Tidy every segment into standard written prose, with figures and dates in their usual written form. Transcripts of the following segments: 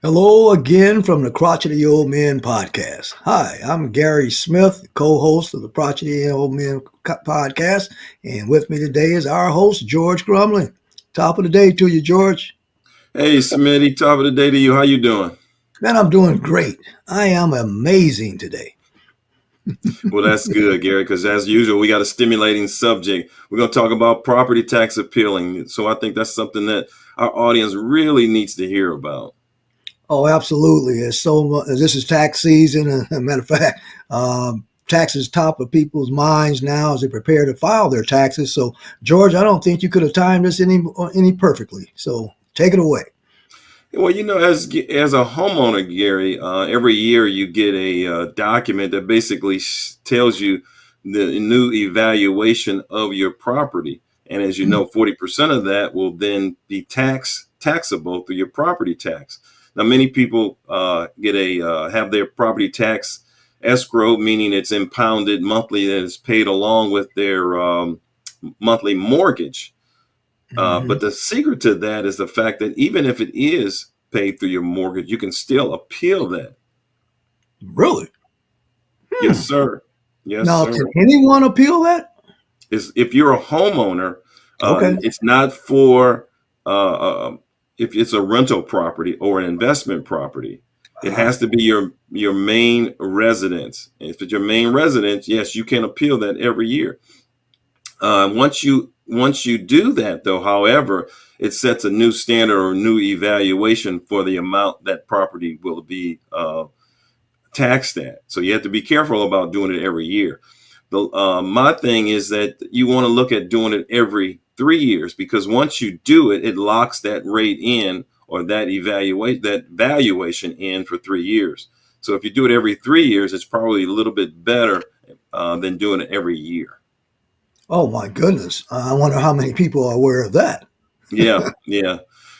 Hello again from the Crotchety Old Man Podcast. Hi, I'm Gary Smith, co-host of the Crotchety Old Man Podcast, and with me today is our host, George Grumling. Top of the day to you, George. Hey, Smitty, top of the day to you. How you doing? Man, I'm doing great. I am amazing today. Well, that's good, Gary, because as usual, we got a stimulating subject. We're going to talk about property tax appealing. So I think that's something that our audience really needs to hear about. Oh, absolutely. It's so much. This is tax season. As a matter of fact, taxes top of people's minds now as they prepare to file their taxes. So, George, I don't think you could have timed this any perfectly. So, take it away. Well, as a homeowner, Gary, every year you get a document that basically tells you the new evaluation of your property. And as you know, 40% of that will then be taxable through your property tax. Now, many people have their property tax escrow, meaning it's impounded monthly that is paid along with their monthly mortgage. Mm-hmm. But the secret to that is the fact that even if it is paid through your mortgage, you can still appeal that. Really? Yes, Hmm. sir. Yes, Now, can sir. anyone appeal that? Is if you're a homeowner, Okay. it's not for if it's a rental property or an investment property. It Uh-huh. has to be your main residence. If it's your main residence, yes, you can appeal that every year. Once you do that, though, however, it sets a new standard or new evaluation for the amount that property will be taxed at. So you have to be careful about doing it every year. My thing is that you want to look at doing it every 3 years, because once you do it, it locks that rate in, or that valuation in for 3 years. So if you do it every 3 years, it's probably a little bit better than doing it every year. Oh, my goodness. I wonder how many people are aware of that. Yeah, yeah,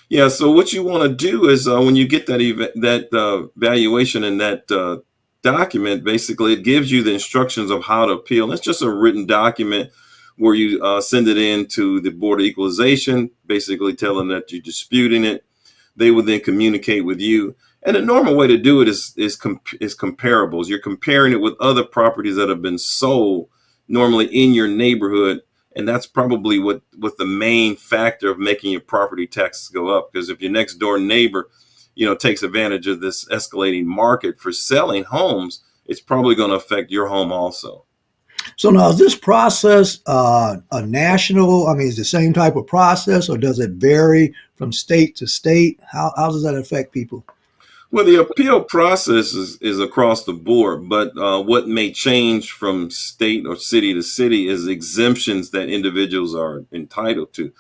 yeah. So what you want to do is when you get that valuation in that document, basically it gives you the instructions of how to appeal. It's just a written document where you send it in to the Board of Equalization, basically telling that you're disputing it. They would then communicate with you. And the normal way to do it is comparables. You're comparing it with other properties that have been sold normally in your neighborhood, and that's probably what the main factor of making your property taxes go up. Because if your next door neighbor, takes advantage of this escalating market for selling homes, it's probably going to affect your home also. So now, is this process a national? I mean, is it the same type of process, or does it vary from state to state? How does that affect people? Well, the appeal process is across the board, but what may change from state or city to city is exemptions that individuals are entitled to.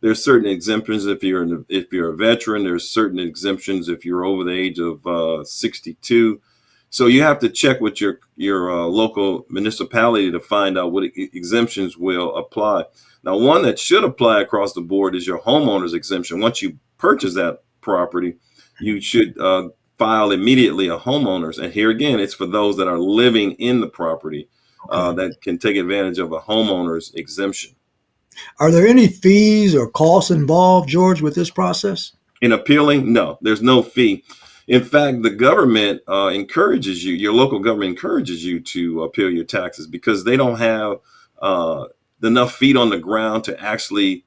There's certain exemptions if you're a veteran. There's certain exemptions if you're over the age of 62. So you have to check with your local municipality to find out what exemptions will apply. Now, one that should apply across the board is your homeowner's exemption. Once you purchase that property, you should file immediately a homeowner's. And here again, it's for those that are living in the property Okay. that can take advantage of a homeowner's exemption. Are there any fees or costs involved, George, with this process? In appealing, no, there's no fee. In fact, the government your local government encourages you to appeal your taxes, because they don't have uh, enough feet on the ground to actually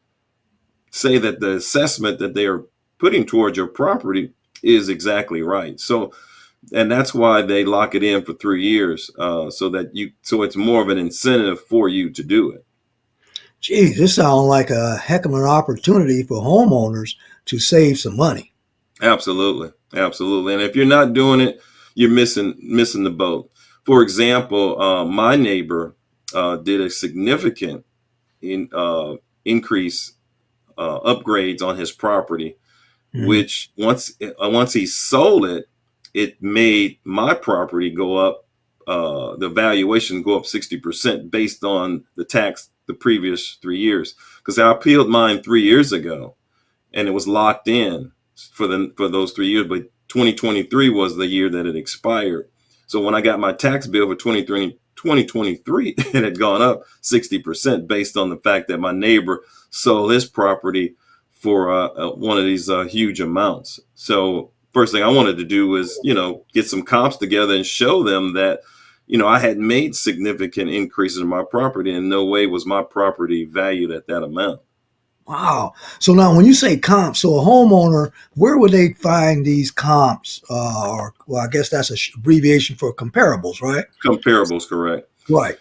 say that the assessment that they are putting towards your property is exactly right. So, and that's why they lock it in for 3 years, so it's more of an incentive for you to do it. Geez, this sounds like a heck of an opportunity for homeowners to save some money. Absolutely, absolutely. And if you're not doing it, you're missing the boat. For example, my neighbor did a significant increase upgrades on his property, Mhm. which once he sold it, it made my property go up, the valuation go up 60% based on the tax the previous 3 years. Because I appealed mine 3 years ago, and it was locked in for those 3 years. But 2023 was the year that it expired. So when I got my tax bill for 2023, it had gone up 60% based on the fact that my neighbor sold his property for one of these huge amounts. So first thing I wanted to do was, get some comps together and show them that, I had made significant increases in my property, and no way was my property valued at that amount. Wow. So now, when you say comps, so a homeowner, where would they find these comps? Or, well, I guess that's a abbreviation for comparables, right? Comparables, correct. Right.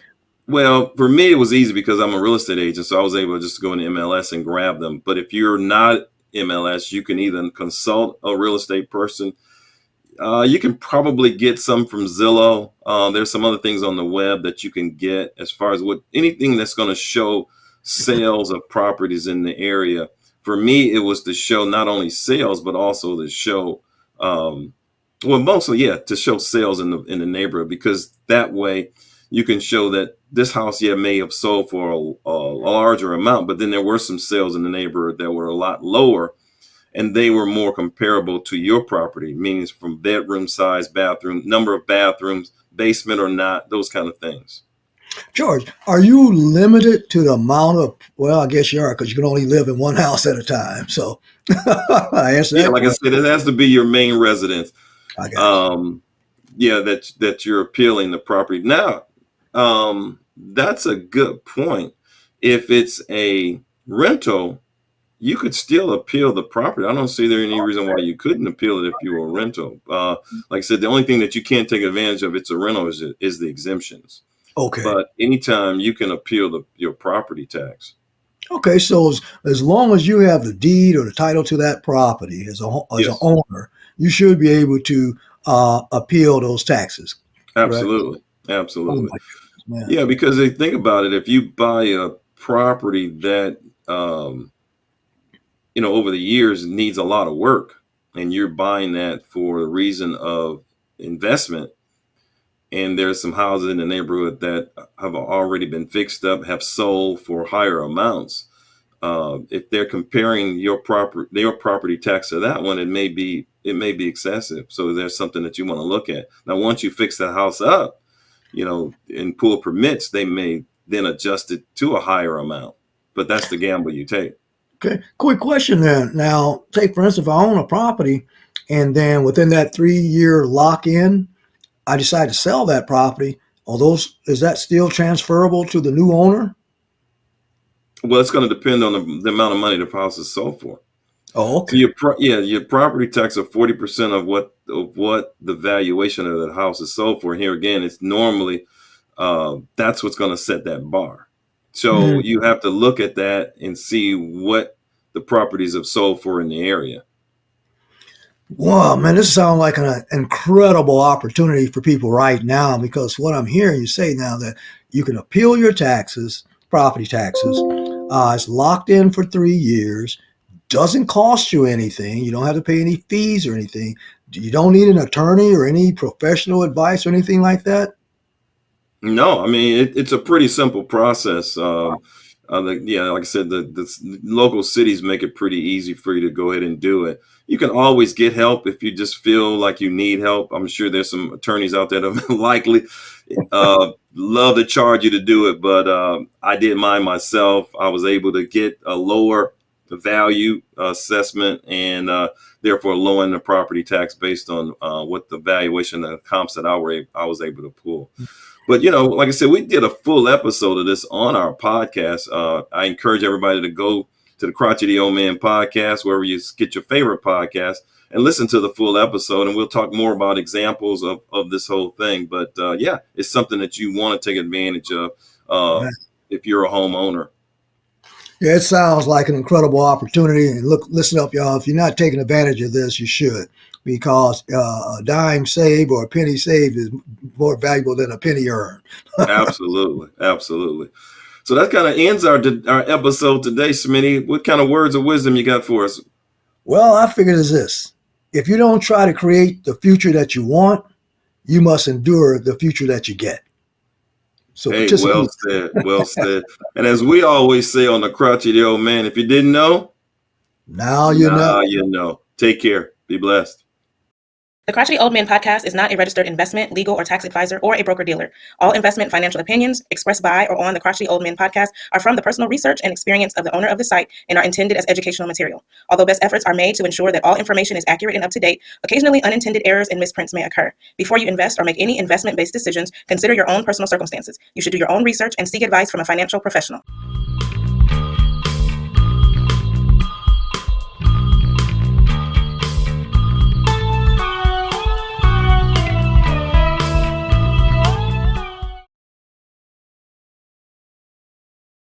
Well, for me, it was easy because I'm a real estate agent, so I was able to just go into MLS and grab them. But if you're not MLS, you can either consult a real estate person. You can probably get some from Zillow. There's some other things on the web that you can get as far as anything that's going to show sales of properties in the area. For me, it was to show not only sales, but also to show, mostly, to show sales in the neighborhood, because that way you can show that this house, may have sold for a larger amount, but then there were some sales in the neighborhood that were a lot lower, and they were more comparable to your property, meaning from bedroom size, bathroom, number of bathrooms, basement or not, those kind of things. George, are you limited to the amount of, well, I guess you are, because you can only live in one house at a time. So I answer that. Yeah, like I said, it has to be your main residence. I got you. That you're appealing the property. Now, that's a good point. If it's a rental, you could still appeal the property. I don't see there any reason why you couldn't appeal it if you were a rental. Like I said, the only thing that you can't take advantage of, it's a rental, is the exemptions. Okay. But anytime you can appeal your property tax. Okay, so as long as you have the deed or the title to that property as an owner, you should be able to appeal those taxes. Absolutely. Correct? Absolutely. Oh, my yeah, because they think about it. If you buy a property that, over the years needs a lot of work, and you're buying that for the reason of investment, and there's some houses in the neighborhood that have already been fixed up, have sold for higher amounts. If they're comparing their property tax to that one, it may be excessive. So there's something that you want to look at. Now, once you fix the house up, and pull permits, they may then adjust it to a higher amount. But that's the gamble you take. Okay. Quick question then. Now, take for instance, if I own a property, and then within that 3-year lock-in, I decide to sell that property. Is that still transferable to the new owner? Well, it's going to depend on the amount of money the house is sold for. Oh, okay. So your property tax of 40% of what the valuation of that house is sold for. And here again, it's normally that's what's going to set that bar. So you have to look at that and see what the properties have sold for in the area. Wow, man, this sounds like an incredible opportunity for people right now, because what I'm hearing you say now, that you can appeal your taxes, property taxes. It's locked in for 3 years. Doesn't cost you anything. You don't have to pay any fees or anything. You don't need an attorney or any professional advice or anything like that? No, I mean, it's a pretty simple process. Like I said, the local cities make it pretty easy for you to go ahead and do it. You can always get help if you just feel like you need help. I'm sure there's some attorneys out there that likely love to charge you to do it, but I did mine myself. I was able to get a lower value assessment, and therefore lowering the property tax based on what the valuation and the comps that I was able to pull. But, like I said, we did a full episode of this on our podcast. I encourage everybody to go to the Crotchety Old Man Podcast, wherever you get your favorite podcast, and listen to the full episode. And we'll talk more about examples of this whole thing. But it's something that you want to take advantage of if you're a homeowner. Yeah, it sounds like an incredible opportunity. And listen up, y'all. If you're not taking advantage of this, you should, because a dime saved or a penny saved is more valuable than a penny earned. Absolutely. Absolutely. So that kind of ends our episode today, Smitty. What kind of words of wisdom you got for us? Well, I figured it's this. If you don't try to create the future that you want, you must endure the future that you get. So, hey, well said. Well said. And as we always say on the Crotchety Old Man, if you didn't know, now you know. You know. Take care. Be blessed. The Crotchety Old Man Podcast is not a registered investment, legal, or tax advisor or a broker-dealer. All investment financial opinions expressed by or on the Crotchety Old Man Podcast are from the personal research and experience of the owner of the site and are intended as educational material. Although best efforts are made to ensure that all information is accurate and up to date, occasionally unintended errors and misprints may occur. Before you invest or make any investment-based decisions, consider your own personal circumstances. You should do your own research and seek advice from a financial professional.